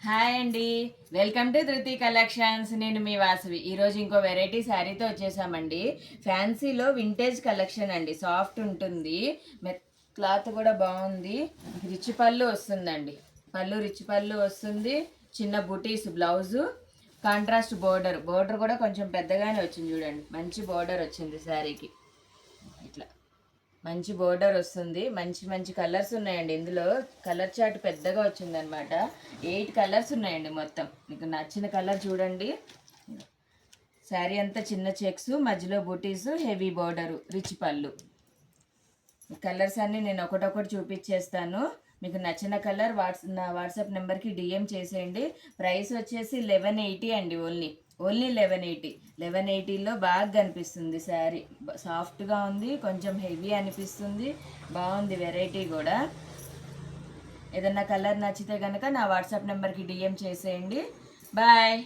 Hi అండి. Welcome to ధృతి collections. నేను మీ వాసవి. ఈరోజు ఇంకో వెరైటీ శారీతో వచ్చేసామండి. ఫ్యాన్సీలో వింటేజ్ కలెక్షన్ అండి. సాఫ్ట్ ఉంటుంది, క్లాత్ కూడా బాగుంది. రిచ్ పళ్ళు వస్తుందండి. రిచ్ పళ్ళు వస్తుంది. చిన్న బుటీస్ బ్లౌజు, కాంట్రాస్ట్ బోర్డర్ కూడా కొంచెం పెద్దగానే వచ్చింది. చూడండి, మంచి బోర్డర్ వచ్చింది శారీకి. ఇట్లా మంచి బోర్డర్ వస్తుంది. మంచి మంచి కలర్స్ ఉన్నాయండి. ఇందులో కలర్ చార్ట్ పెద్దగా వచ్చిందనమాట. 8 కలర్స్ ఉన్నాయండి మొత్తం. మీకు నచ్చిన కలర్ చూడండి. శారీ అంతా చిన్న చెక్స్, మధ్యలో బూటీస్, హెవీ బోర్డరు, రిచ్ పళ్ళు. కలర్స్ అన్నీ నేను ఒకటొకటి చూపించేస్తాను. మీకు నచ్చిన కలర్ నా వాట్సాప్ నెంబర్కి డిఎం చేసేయండి. ప్రైస్ వచ్చేసి 1180 అండి. ఓన్లీ 1180. 1180లో బాగా కనిపిస్తుంది శారీ. సాఫ్ట్గా ఉంది, కొంచెం హెవీ అనిపిస్తుంది. బాగుంది వెరైటీ కూడా. ఏదన్నా కలర్ నచ్చితే కనుక నా వాట్సాప్ నెంబర్కి డిఎం చేసేయండి. బాయ్.